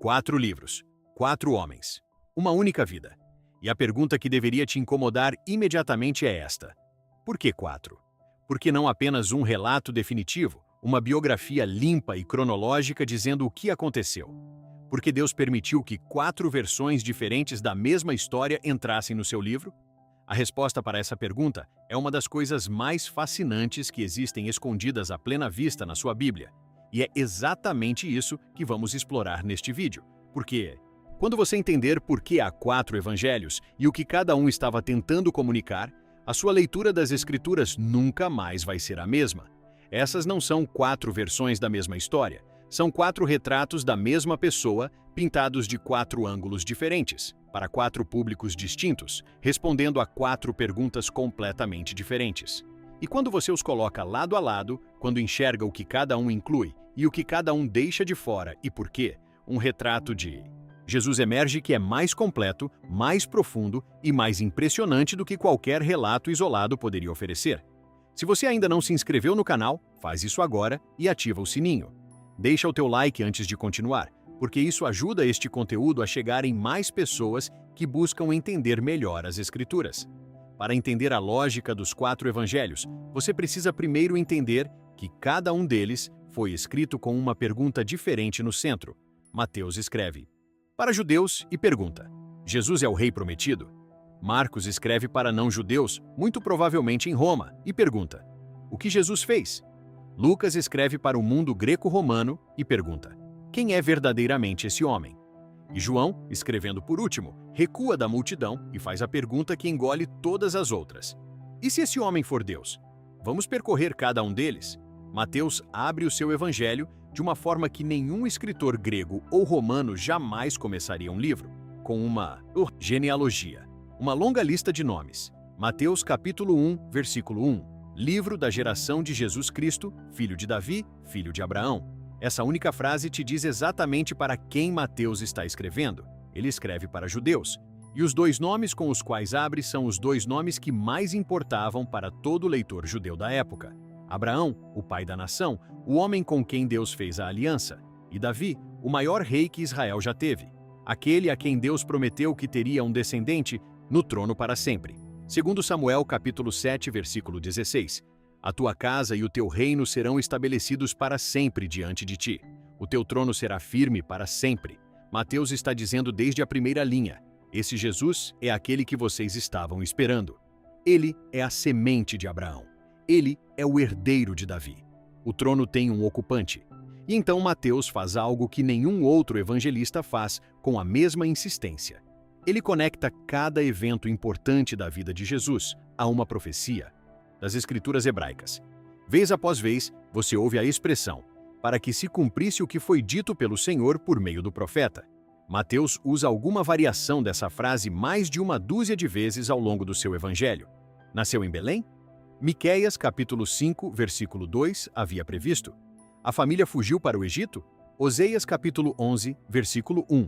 4 livros, 4 homens, uma única vida. E a pergunta que deveria te incomodar imediatamente é esta: por que 4? Por que não apenas um relato definitivo, uma biografia limpa e cronológica dizendo o que aconteceu? Por que Deus permitiu que 4 versões diferentes da mesma história entrassem no seu livro? A resposta para essa pergunta é uma das coisas mais fascinantes que existem escondidas à plena vista na sua Bíblia. E é exatamente isso que vamos explorar neste vídeo. Porque, quando você entender por que há 4 evangelhos e o que cada um estava tentando comunicar, a sua leitura das Escrituras nunca mais vai ser a mesma. Essas não são 4 versões da mesma história, são 4 retratos da mesma pessoa, pintados de 4 ângulos diferentes, para 4 públicos distintos, respondendo a 4 perguntas completamente diferentes. E quando você os coloca lado a lado, quando enxerga o que cada um inclui e o que cada um deixa de fora e por quê, um retrato de Jesus emerge que é mais completo, mais profundo e mais impressionante do que qualquer relato isolado poderia oferecer. Se você ainda não se inscreveu no canal, faz isso agora e ativa o sininho. Deixa o teu like antes de continuar, porque isso ajuda este conteúdo a chegar em mais pessoas que buscam entender melhor as Escrituras. Para entender a lógica dos 4 evangelhos, você precisa primeiro entender que cada um deles foi escrito com uma pergunta diferente no centro. Mateus escreve para judeus e pergunta: Jesus é o rei prometido? Marcos escreve para não-judeus, muito provavelmente em Roma, e pergunta: o que Jesus fez? Lucas escreve para o mundo greco-romano e pergunta: quem é verdadeiramente esse homem? E João, escrevendo por último, recua da multidão e faz a pergunta que engole todas as outras: e se esse homem for Deus? Vamos percorrer cada um deles. Mateus abre o seu evangelho de uma forma que nenhum escritor grego ou romano jamais começaria um livro, com uma genealogia, uma longa lista de nomes. Mateus capítulo 1, versículo 1, livro da geração de Jesus Cristo, filho de Davi, filho de Abraão. Essa única frase te diz exatamente para quem Mateus está escrevendo. Ele escreve para judeus. E os 2 nomes com os quais abre são os 2 nomes que mais importavam para todo leitor judeu da época. Abraão, o pai da nação, o homem com quem Deus fez a aliança, e Davi, o maior rei que Israel já teve, aquele a quem Deus prometeu que teria um descendente no trono para sempre. Segundo Samuel capítulo 7, versículo 16, a tua casa e o teu reino serão estabelecidos para sempre diante de ti. O teu trono será firme para sempre. Mateus está dizendo desde a primeira linha: esse Jesus é aquele que vocês estavam esperando. Ele é a semente de Abraão. Ele é o herdeiro de Davi. O trono tem um ocupante. E então Mateus faz algo que nenhum outro evangelista faz com a mesma insistência. Ele conecta cada evento importante da vida de Jesus a uma profecia das Escrituras hebraicas. Vez após vez, você ouve a expressão, para que se cumprisse o que foi dito pelo Senhor por meio do profeta. Mateus usa alguma variação dessa frase mais de uma dúzia de vezes ao longo do seu evangelho. Nasceu em Belém? Miqueias, capítulo 5, versículo 2, havia previsto. A família fugiu para o Egito? Oseias, capítulo 11, versículo 1.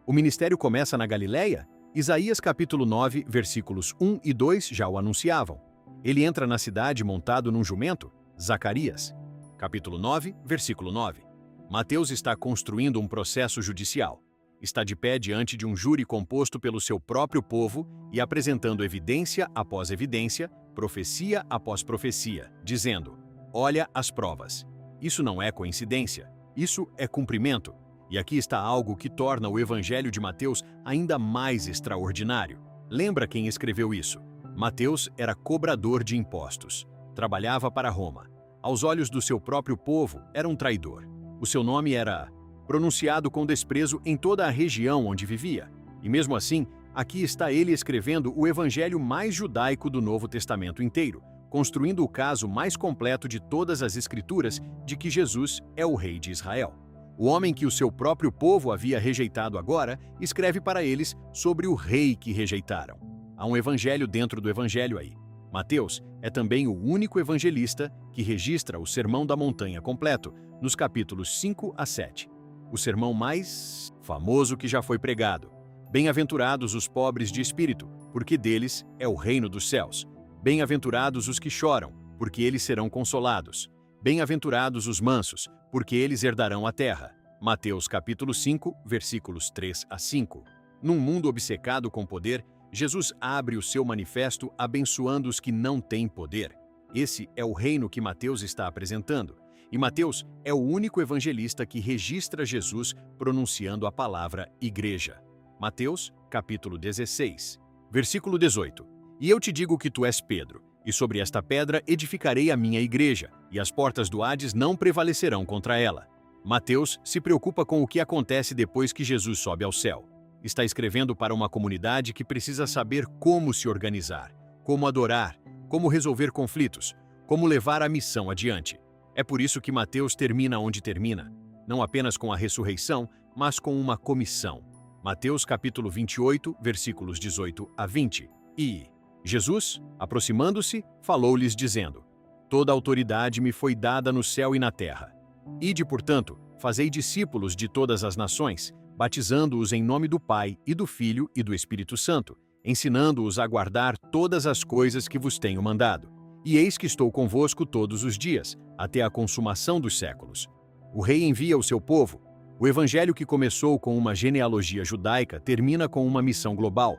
O ministério começa na Galileia? Isaías, capítulo 9, versículos 1 e 2 já o anunciavam. Ele entra na cidade montado num jumento? Zacarias, capítulo 9, versículo 9. Mateus está construindo um processo judicial. Está de pé diante de um júri composto pelo seu próprio povo e apresentando evidência após evidência, profecia após profecia, dizendo: olha as provas. Isso não é coincidência, isso é cumprimento. E aqui está algo que torna o Evangelho de Mateus ainda mais extraordinário. Lembra quem escreveu isso? Mateus era cobrador de impostos. Trabalhava para Roma. Aos olhos do seu próprio povo, era um traidor. O seu nome era pronunciado com desprezo em toda a região onde vivia. E mesmo assim, aqui está ele escrevendo o evangelho mais judaico do Novo Testamento inteiro, construindo o caso mais completo de todas as Escrituras de que Jesus é o rei de Israel. O homem que o seu próprio povo havia rejeitado agora, escreve para eles sobre o rei que rejeitaram. Há um evangelho dentro do evangelho aí. Mateus é também o único evangelista que registra o Sermão da Montanha completo, nos capítulos 5 a 7. O sermão mais famoso que já foi pregado. Bem-aventurados os pobres de espírito, porque deles é o reino dos céus. Bem-aventurados os que choram, porque eles serão consolados. Bem-aventurados os mansos, porque eles herdarão a terra. Mateus capítulo 5, versículos 3 a 5. Num mundo obcecado com poder, Jesus abre o seu manifesto abençoando os que não têm poder. Esse é o reino que Mateus está apresentando. E Mateus é o único evangelista que registra Jesus pronunciando a palavra igreja. Mateus, capítulo 16, versículo 18. E eu te digo que tu és Pedro, e sobre esta pedra edificarei a minha igreja, e as portas do Hades não prevalecerão contra ela. Mateus se preocupa com o que acontece depois que Jesus sobe ao céu. Está escrevendo para uma comunidade que precisa saber como se organizar, como adorar, como resolver conflitos, como levar a missão adiante. É por isso que Mateus termina onde termina, não apenas com a ressurreição, mas com uma comissão. Mateus capítulo 28, versículos 18 a 20. E Jesus, aproximando-se, falou-lhes dizendo: Toda a autoridade me foi dada no céu e na terra. Ide, portanto, fazei discípulos de todas as nações, batizando-os em nome do Pai e do Filho e do Espírito Santo, ensinando-os a guardar todas as coisas que vos tenho mandado. E eis que estou convosco todos os dias, até a consumação dos séculos. O rei envia o seu povo. O evangelho que começou com uma genealogia judaica termina com uma missão global.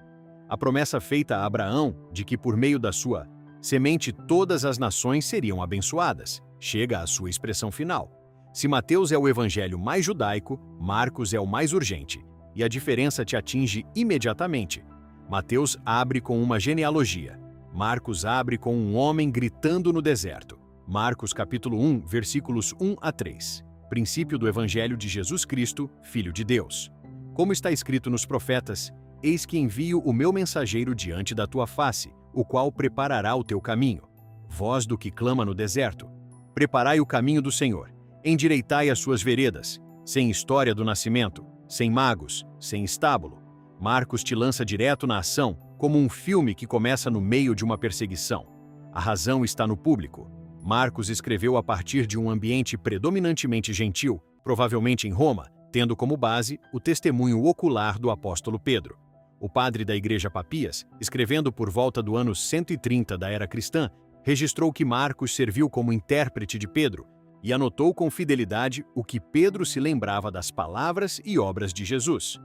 A promessa feita a Abraão, de que por meio da sua semente todas as nações seriam abençoadas, chega à sua expressão final. Se Mateus é o evangelho mais judaico, Marcos é o mais urgente, e a diferença te atinge imediatamente. Mateus abre com uma genealogia. Marcos abre com um homem gritando no deserto. Marcos capítulo 1, versículos 1 a 3. Princípio do evangelho de Jesus Cristo, Filho de Deus. Como está escrito nos profetas: Eis que envio o meu mensageiro diante da tua face, o qual preparará o teu caminho. Voz do que clama no deserto: Preparai o caminho do Senhor. Endireitai as suas veredas, sem história do nascimento, sem magos, sem estábulo. Marcos te lança direto na ação, como um filme que começa no meio de uma perseguição. A razão está no público. Marcos escreveu a partir de um ambiente predominantemente gentil, provavelmente em Roma, tendo como base o testemunho ocular do apóstolo Pedro. O padre da Igreja Papias, escrevendo por volta do ano 130 da era cristã, registrou que Marcos serviu como intérprete de Pedro, e anotou com fidelidade o que Pedro se lembrava das palavras e obras de Jesus.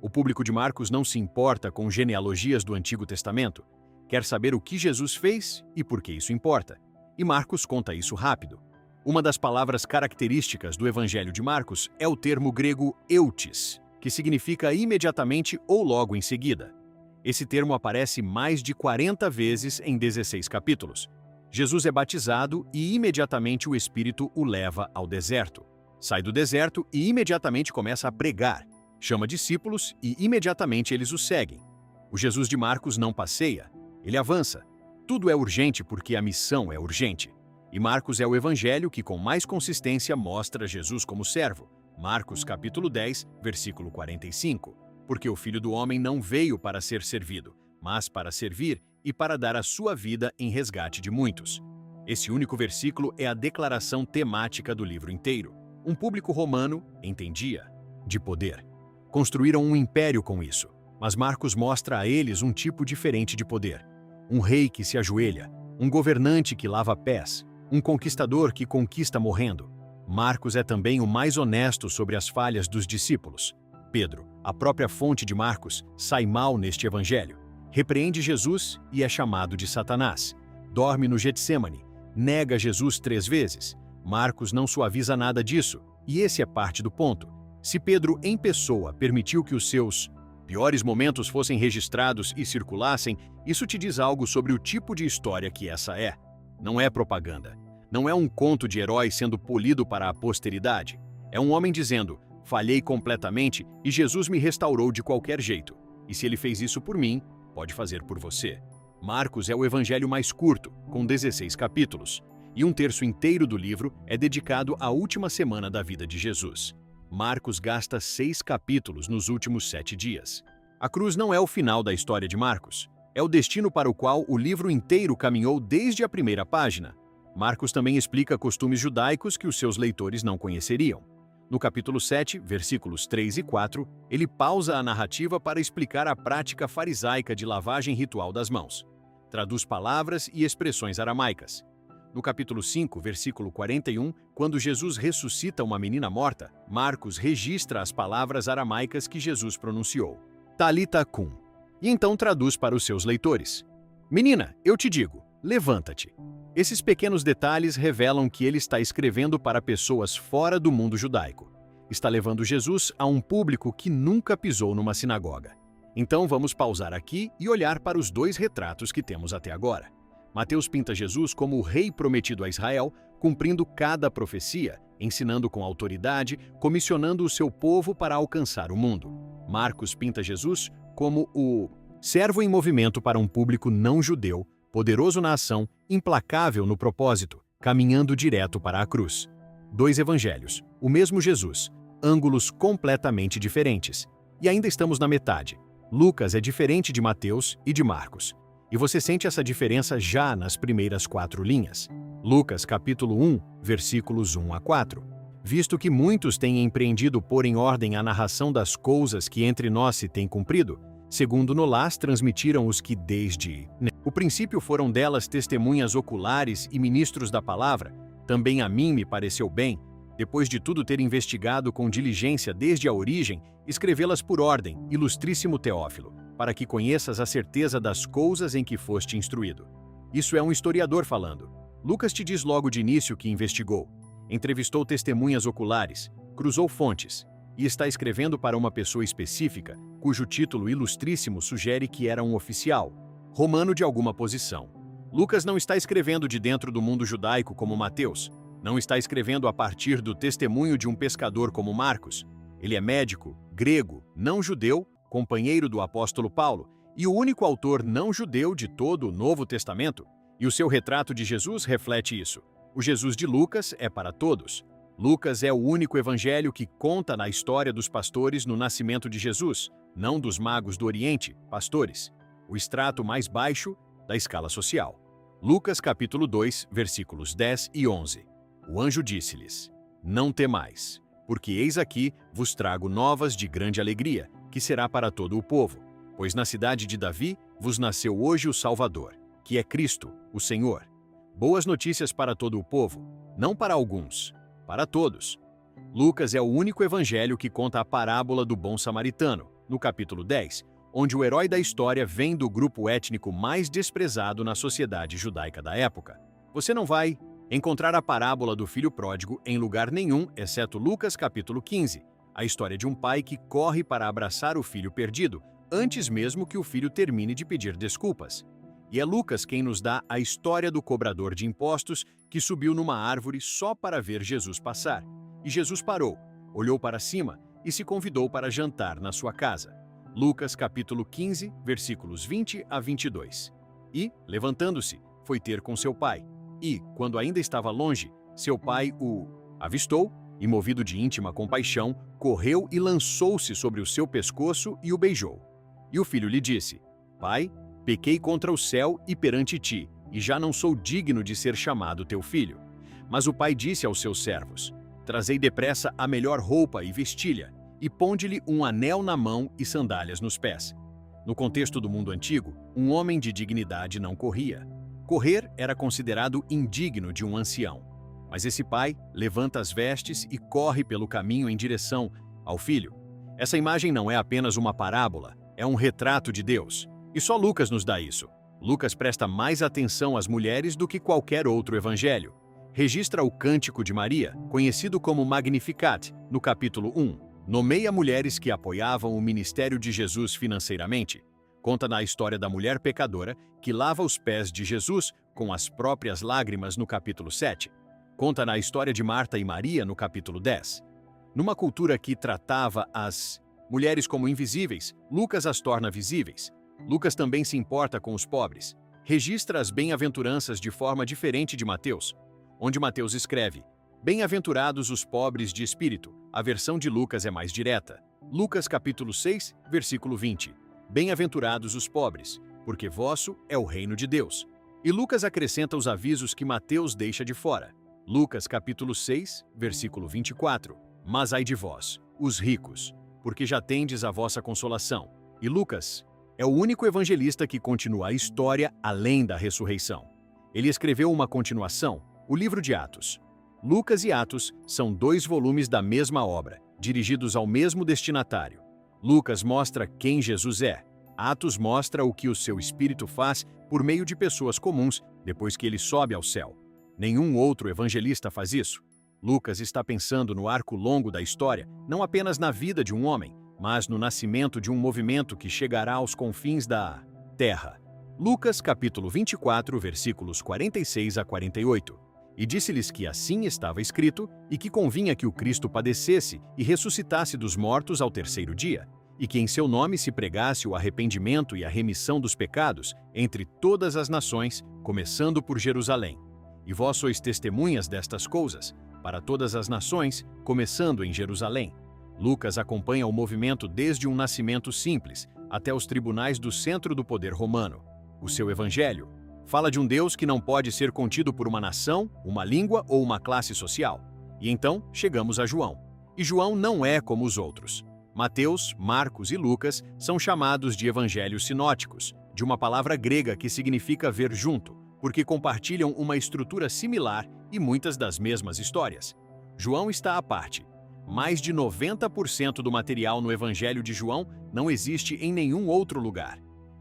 O público de Marcos não se importa com genealogias do Antigo Testamento, quer saber o que Jesus fez e por que isso importa. E Marcos conta isso rápido. Uma das palavras características do Evangelho de Marcos é o termo grego eutis, que significa imediatamente ou logo em seguida. Esse termo aparece mais de 40 vezes em 16 capítulos. Jesus é batizado e imediatamente o Espírito o leva ao deserto. Sai do deserto e imediatamente começa a pregar. Chama discípulos e imediatamente eles o seguem. O Jesus de Marcos não passeia, ele avança. Tudo é urgente porque a missão é urgente. E Marcos é o evangelho que com mais consistência mostra Jesus como servo. Marcos capítulo 10, versículo 45. Porque o Filho do Homem não veio para ser servido, mas para servir e para dar a sua vida em resgate de muitos. Esse único versículo é a declaração temática do livro inteiro. Um público romano entendia de poder. Construíram um império com isso, mas Marcos mostra a eles um tipo diferente de poder. Um rei que se ajoelha, um governante que lava pés, um conquistador que conquista morrendo. Marcos é também o mais honesto sobre as falhas dos discípulos. Pedro, a própria fonte de Marcos, sai mal neste evangelho. Repreende Jesus e é chamado de Satanás. Dorme no Getsêmani, nega Jesus 3 vezes. Marcos não suaviza nada disso, e esse é parte do ponto. Se Pedro, em pessoa, permitiu que os seus piores momentos fossem registrados e circulassem, isso te diz algo sobre o tipo de história que essa é. Não é propaganda. Não é um conto de herói sendo polido para a posteridade. É um homem dizendo: falhei completamente e Jesus me restaurou de qualquer jeito. E se ele fez isso por mim, pode fazer por você. Marcos é o evangelho mais curto, com 16 capítulos, e 1/3 inteiro do livro é dedicado à última semana da vida de Jesus. Marcos gasta 6 capítulos nos últimos 7 dias. A cruz não é o final da história de Marcos, é o destino para o qual o livro inteiro caminhou desde a primeira página. Marcos também explica costumes judaicos que os seus leitores não conheceriam. No capítulo 7, versículos 3 e 4, ele pausa a narrativa para explicar a prática farisaica de lavagem ritual das mãos. Traduz palavras e expressões aramaicas. No capítulo 5, versículo 41, quando Jesus ressuscita uma menina morta, Marcos registra as palavras aramaicas que Jesus pronunciou, Talita cum, e então traduz para os seus leitores. Menina, eu te digo, levanta-te. Esses pequenos detalhes revelam que ele está escrevendo para pessoas fora do mundo judaico. Está levando Jesus a um público que nunca pisou numa sinagoga. Então vamos pausar aqui e olhar para os dois retratos que temos até agora. Mateus pinta Jesus como o rei prometido a Israel, cumprindo cada profecia, ensinando com autoridade, comissionando o seu povo para alcançar o mundo. Marcos pinta Jesus como o servo em movimento para um público não judeu, poderoso na ação, implacável no propósito, caminhando direto para a cruz. Dois evangelhos, o mesmo Jesus, ângulos completamente diferentes. E ainda estamos na metade. Lucas é diferente de Mateus e de Marcos. E você sente essa diferença já nas primeiras 4 linhas. Lucas capítulo 1, versículos 1 a 4. Visto que muitos têm empreendido pôr em ordem a narração das coisas que entre nós se têm cumprido, segundo Nolás transmitiram os que desde o princípio foram delas testemunhas oculares e ministros da palavra, também a mim me pareceu bem, depois de tudo ter investigado com diligência desde a origem, escrevê-las por ordem, ilustríssimo Teófilo, para que conheças a certeza das coisas em que foste instruído. Isso é um historiador falando. Lucas te diz logo de início que investigou, entrevistou testemunhas oculares, cruzou fontes, e está escrevendo para uma pessoa específica, cujo título ilustríssimo sugere que era um oficial, romano de alguma posição. Lucas não está escrevendo de dentro do mundo judaico como Mateus, não está escrevendo a partir do testemunho de um pescador como Marcos. Ele é médico, grego, não judeu, companheiro do apóstolo Paulo, e o único autor não judeu de todo o Novo Testamento, e o seu retrato de Jesus reflete isso. O Jesus de Lucas é para todos. Lucas é o único evangelho que conta na história dos pastores no nascimento de Jesus, não dos magos do Oriente, pastores, o extrato mais baixo da escala social. Lucas capítulo 2, versículos 10 e 11. O anjo disse-lhes: Não temais, porque eis aqui vos trago novas de grande alegria, que será para todo o povo, pois na cidade de Davi vos nasceu hoje o Salvador, que é Cristo, o Senhor. Boas notícias para todo o povo, não para alguns, para todos. Lucas é o único evangelho que conta a parábola do bom samaritano, no capítulo 10, onde o herói da história vem do grupo étnico mais desprezado na sociedade judaica da época. Você não vai encontrar a parábola do filho pródigo em lugar nenhum, exceto Lucas capítulo 15, a história de um pai que corre para abraçar o filho perdido, antes mesmo que o filho termine de pedir desculpas. E é Lucas quem nos dá a história do cobrador de impostos que subiu numa árvore só para ver Jesus passar. E Jesus parou, olhou para cima e se convidou para jantar na sua casa. Lucas capítulo 15, versículos 20 a 22. E, levantando-se, foi ter com seu pai. E, quando ainda estava longe, seu pai o avistou e, movido de íntima compaixão, correu e lançou-se sobre o seu pescoço e o beijou. E o filho lhe disse: Pai, pequei contra o céu e perante ti, e já não sou digno de ser chamado teu filho. Mas o pai disse aos seus servos: Trazei depressa a melhor roupa e vestilha, e ponde-lhe um anel na mão e sandálias nos pés. No contexto do mundo antigo, um homem de dignidade não corria. Correr era considerado indigno de um ancião. Mas esse pai levanta as vestes e corre pelo caminho em direção ao filho. Essa imagem não é apenas uma parábola, é um retrato de Deus. E só Lucas nos dá isso. Lucas presta mais atenção às mulheres do que qualquer outro evangelho. Registra o Cântico de Maria, conhecido como Magnificat, no capítulo 1. Nomeia mulheres que apoiavam o ministério de Jesus financeiramente. Conta na história da mulher pecadora que lava os pés de Jesus com as próprias lágrimas no capítulo 7. Conta na história de Marta e Maria no capítulo 10. Numa cultura que tratava as mulheres como invisíveis, Lucas as torna visíveis. Lucas também se importa com os pobres. Registra as bem-aventuranças de forma diferente de Mateus, onde Mateus escreve: Bem-aventurados os pobres de espírito. A versão de Lucas é mais direta. Lucas capítulo 6, versículo 20. Bem-aventurados os pobres, porque vosso é o reino de Deus. E Lucas acrescenta os avisos que Mateus deixa de fora. Lucas capítulo 6, versículo 24. Mas ai de vós, os ricos, porque já tendes a vossa consolação. E Lucas é o único evangelista que continua a história além da ressurreição. Ele escreveu uma continuação, o livro de Atos. Lucas e Atos são 2 volumes da mesma obra, dirigidos ao mesmo destinatário. Lucas mostra quem Jesus é. Atos mostra o que o seu Espírito faz por meio de pessoas comuns depois que ele sobe ao céu. Nenhum outro evangelista faz isso. Lucas está pensando no arco longo da história, não apenas na vida de um homem, mas no nascimento de um movimento que chegará aos confins da terra. Lucas capítulo 24, versículos 46 a 48. E disse-lhes que assim estava escrito, e que convinha que o Cristo padecesse e ressuscitasse dos mortos ao 3º dia, e que em seu nome se pregasse o arrependimento e a remissão dos pecados entre todas as nações, começando por Jerusalém. E vós sois testemunhas destas coisas, para todas as nações, começando em Jerusalém. Lucas acompanha o movimento desde um nascimento simples até os tribunais do centro do poder romano. O seu evangelho fala de um Deus que não pode ser contido por uma nação, uma língua ou uma classe social. E então chegamos a João. E João não é como os outros. Mateus, Marcos e Lucas são chamados de evangelhos sinóticos, de uma palavra grega que significa ver junto, porque compartilham uma estrutura similar e muitas das mesmas histórias. João está à parte. Mais de 90% do material no Evangelho de João não existe em nenhum outro lugar.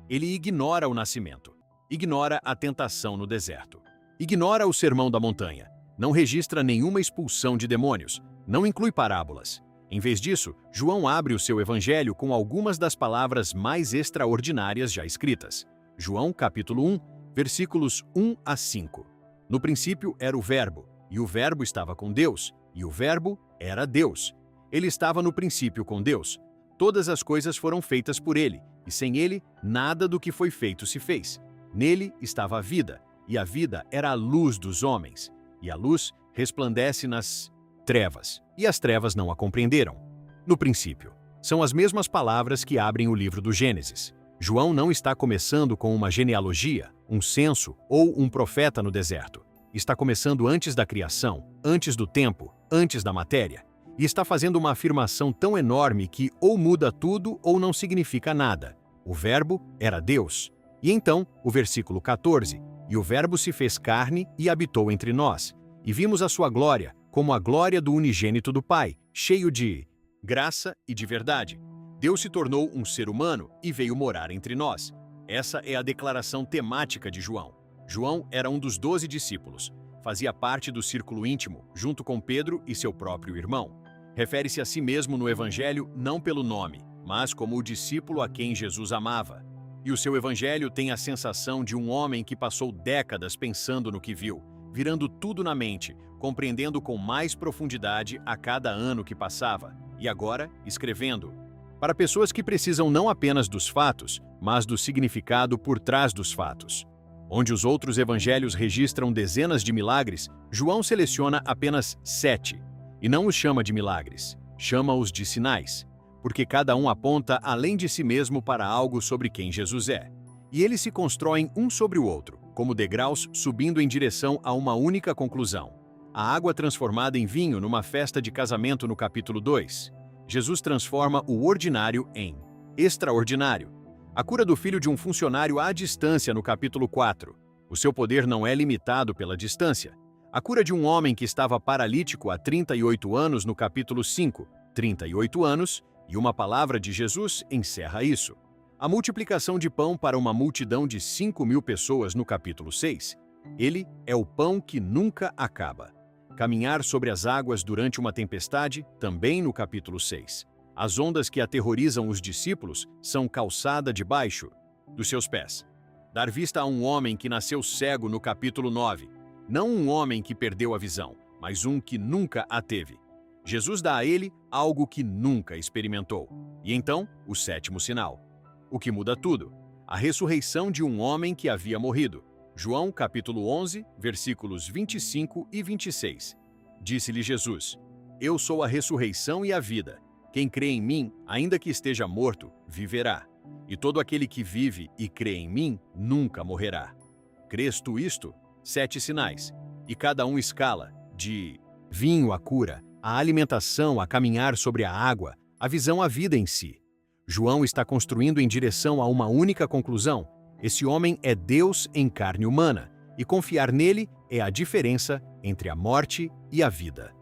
Ele ignora o nascimento, ignora a tentação no deserto, ignora o sermão da montanha, não registra nenhuma expulsão de demônios, não inclui parábolas. Em vez disso, João abre o seu Evangelho com algumas das palavras mais extraordinárias já escritas. João capítulo 1, versículos 1 a 5. No princípio era o Verbo, e o Verbo estava com Deus, e o Verbo era Deus. Ele estava no princípio com Deus. Todas as coisas foram feitas por ele, e sem ele, nada do que foi feito se fez. Nele estava a vida, e a vida era a luz dos homens. E a luz resplandece nas trevas, e as trevas não a compreenderam. No princípio. São as mesmas palavras que abrem o livro do Gênesis. João não está começando com uma genealogia, um censo ou um profeta no deserto. Está começando antes da criação, antes do tempo, antes da matéria. E está fazendo uma afirmação tão enorme que ou muda tudo ou não significa nada. O Verbo era Deus. E então, o versículo 14, e o Verbo se fez carne e habitou entre nós, e vimos a sua glória, como a glória do unigênito do Pai, cheio de graça e de verdade. Deus se tornou um ser humano e veio morar entre nós. Essa é a declaração temática de João. João era um dos 12 discípulos. Fazia parte do círculo íntimo, junto com Pedro e seu próprio irmão. Refere-se a si mesmo no Evangelho não pelo nome, mas como o discípulo a quem Jesus amava. E o seu Evangelho tem a sensação de um homem que passou décadas pensando no que viu, virando tudo na mente, compreendendo com mais profundidade a cada ano que passava, e agora escrevendo. Para pessoas que precisam não apenas dos fatos, mas do significado por trás dos fatos. Onde os outros evangelhos registram dezenas de milagres, João seleciona apenas 7, e não os chama de milagres, chama-os de sinais, porque cada um aponta além de si mesmo para algo sobre quem Jesus é. E eles se constroem um sobre o outro, como degraus subindo em direção a uma única conclusão. A água transformada em vinho numa festa de casamento no capítulo 2. Jesus transforma o ordinário em extraordinário. A cura do filho de um funcionário à distância no capítulo 4. O seu poder não é limitado pela distância. A cura de um homem que estava paralítico há 38 anos no capítulo 5. 38 anos, e uma palavra de Jesus encerra isso. A multiplicação de pão para uma multidão de 5.000 pessoas no capítulo 6. Ele é o pão que nunca acaba. Caminhar sobre as águas durante uma tempestade, também no capítulo 6. As ondas que aterrorizam os discípulos são calçada debaixo dos seus pés. Dar vista a um homem que nasceu cego no capítulo 9. Não um homem que perdeu a visão, mas um que nunca a teve. Jesus dá a ele algo que nunca experimentou. E então, o 7º sinal. O que muda tudo. A ressurreição de um homem que havia morrido. João capítulo 11, versículos 25 e 26. Disse-lhe Jesus: Eu sou a ressurreição e a vida. Quem crê em mim, ainda que esteja morto, viverá. E todo aquele que vive e crê em mim, nunca morrerá. Crês tu isto? 7 sinais. E cada um escala, de vinho à cura, a alimentação a caminhar sobre a água, a visão à vida em si. João está construindo em direção a uma única conclusão. Esse homem é Deus em carne humana, e confiar nele é a diferença entre a morte e a vida.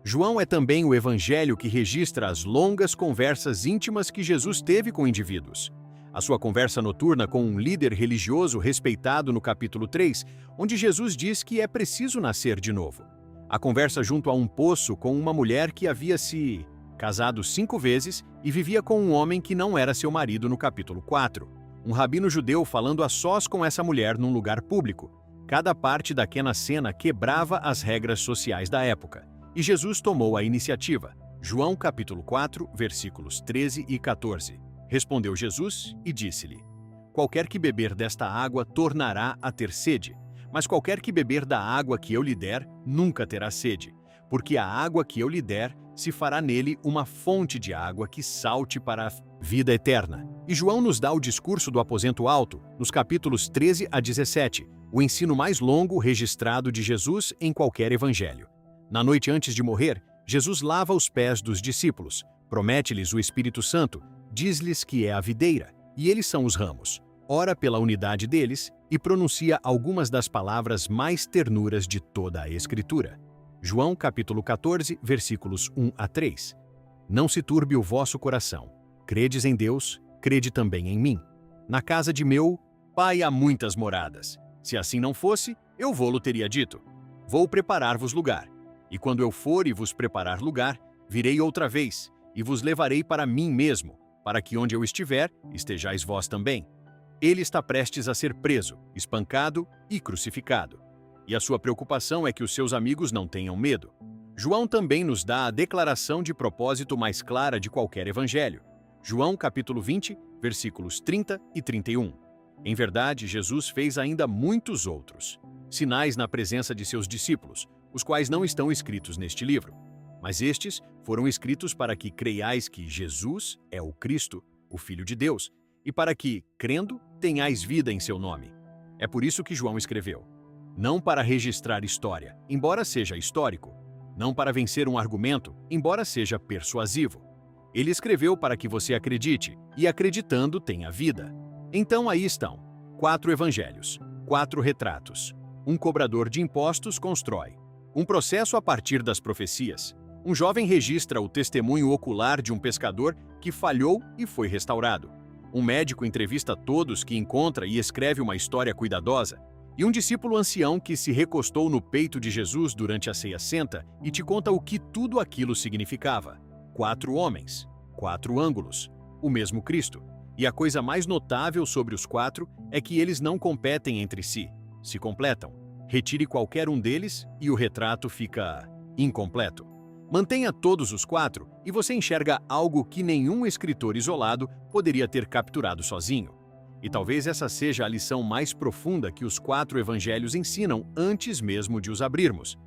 João é também o evangelho que registra as longas conversas íntimas que Jesus teve com indivíduos. A sua conversa noturna com um líder religioso respeitado no capítulo 3, onde Jesus diz que é preciso nascer de novo. A conversa junto a um poço com uma mulher que havia se casado 5 vezes e vivia com um homem que não era seu marido no capítulo 4. Um rabino judeu falando a sós com essa mulher num lugar público. Cada parte daquela cena quebrava as regras sociais da época. E Jesus tomou a iniciativa. João capítulo 4, versículos 13 e 14. Respondeu Jesus e disse-lhe: Qualquer que beber desta água tornará a ter sede, mas qualquer que beber da água que eu lhe der, nunca terá sede, porque a água que eu lhe der se fará nele uma fonte de água que salte para a vida eterna. E João nos dá o discurso do aposento alto, nos capítulos 13 a 17, o ensino mais longo registrado de Jesus em qualquer evangelho. Na noite antes de morrer, Jesus lava os pés dos discípulos, promete-lhes o Espírito Santo, diz-lhes que é a videira, e eles são os ramos. Ora pela unidade deles e pronuncia algumas das palavras mais ternuras de toda a Escritura. João capítulo 14, versículos 1 a 3. Não se turbe o vosso coração. Credes em Deus, crede também em mim. Na casa de meu Pai há muitas moradas. Se assim não fosse, eu vô-lo teria dito. Vou preparar-vos lugar. E quando eu for e vos preparar lugar, virei outra vez, e vos levarei para mim mesmo, para que onde eu estiver, estejais vós também. Ele está prestes a ser preso, espancado e crucificado. E a sua preocupação é que os seus amigos não tenham medo. João também nos dá a declaração de propósito mais clara de qualquer evangelho. João capítulo 20, versículos 30 e 31. Em verdade, Jesus fez ainda muitos outros sinais na presença de seus discípulos, os quais não estão escritos neste livro. Mas estes foram escritos para que creiais que Jesus é o Cristo, o Filho de Deus, e para que, crendo, tenhais vida em seu nome. É por isso que João escreveu. Não para registrar história, embora seja histórico. Não para vencer um argumento, embora seja persuasivo. Ele escreveu para que você acredite, e acreditando tenha vida. Então aí estão, 4 evangelhos, 4 retratos. Um cobrador de impostos constrói um processo a partir das profecias. Um jovem registra o testemunho ocular de um pescador que falhou e foi restaurado. Um médico entrevista todos que encontra e escreve uma história cuidadosa. E um discípulo ancião que se recostou no peito de Jesus durante a ceia senta e te conta o que tudo aquilo significava. 4 homens, 4 ângulos, o mesmo Cristo. E a coisa mais notável sobre os 4 é que eles não competem entre si, se completam. Retire qualquer um deles e o retrato fica incompleto. Mantenha todos os 4 e você enxerga algo que nenhum escritor isolado poderia ter capturado sozinho. E talvez essa seja a lição mais profunda que os 4 evangelhos ensinam antes mesmo de os abrirmos.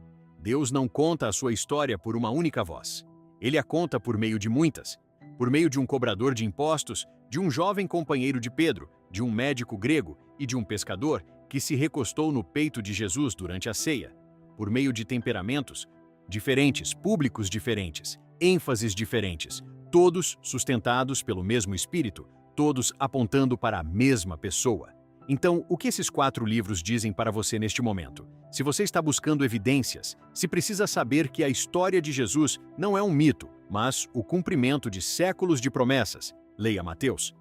Deus não conta a sua história por uma única voz. Ele a conta por meio de muitas. Por meio de um cobrador de impostos, de um jovem companheiro de Pedro, de um médico grego e de um pescador que se recostou no peito de Jesus durante a ceia. Por meio de temperamentos diferentes, públicos diferentes, ênfases diferentes, todos sustentados pelo mesmo Espírito, todos apontando para a mesma pessoa. Então, o que esses 4 livros dizem para você neste momento? Se você está buscando evidências, se precisa saber que a história de Jesus não é um mito, mas o cumprimento de séculos de promessas, leia Mateus.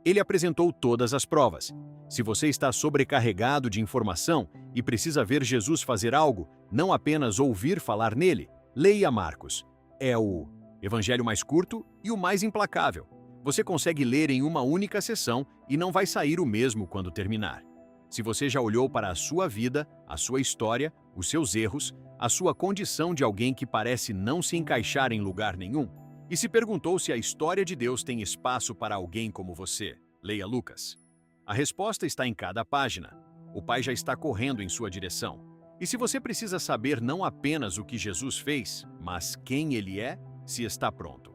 Ele apresentou todas as provas. Se você está sobrecarregado de informação e precisa ver Jesus fazer algo, não apenas ouvir falar nele, leia Marcos. É o evangelho mais curto e o mais implacável. Você consegue ler em uma única sessão e não vai sair o mesmo quando terminar. Se você já olhou para a sua vida, a sua história, os seus erros, a sua condição de alguém que parece não se encaixar em lugar nenhum, e se perguntou se a história de Deus tem espaço para alguém como você, leia Lucas. A resposta está em cada página. O Pai já está correndo em sua direção. E se você precisa saber não apenas o que Jesus fez, mas quem ele é, se está pronto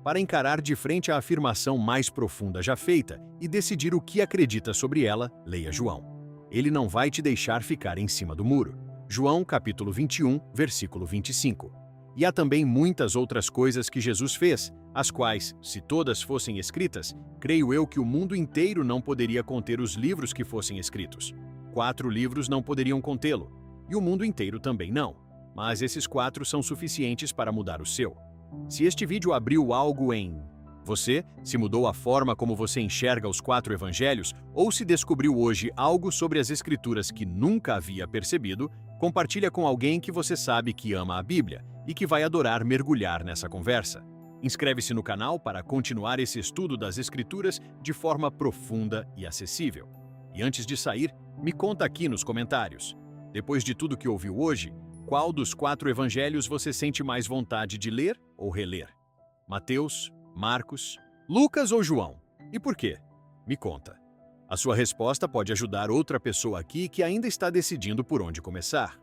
para encarar de frente a afirmação mais profunda já feita e decidir o que acredita sobre ela, leia João. Ele não vai te deixar ficar em cima do muro. João capítulo 21, versículo 25. E há também muitas outras coisas que Jesus fez, as quais, se todas fossem escritas, creio eu que o mundo inteiro não poderia conter os livros que fossem escritos. 4 livros não poderiam contê-lo, e o mundo inteiro também não. Mas esses 4 são suficientes para mudar o seu. Se este vídeo abriu algo em você, se mudou a forma como você enxerga os 4 evangelhos, ou se descobriu hoje algo sobre as escrituras que nunca havia percebido, compartilha com alguém que você sabe que ama a Bíblia e que vai adorar mergulhar nessa conversa. Inscreve-se no canal para continuar esse estudo das escrituras de forma profunda e acessível. E antes de sair, me conta aqui nos comentários. Depois de tudo que ouviu hoje, qual dos 4 evangelhos você sente mais vontade de ler ou reler? Mateus, Marcos, Lucas ou João? E por quê? Me conta. A sua resposta pode ajudar outra pessoa aqui que ainda está decidindo por onde começar.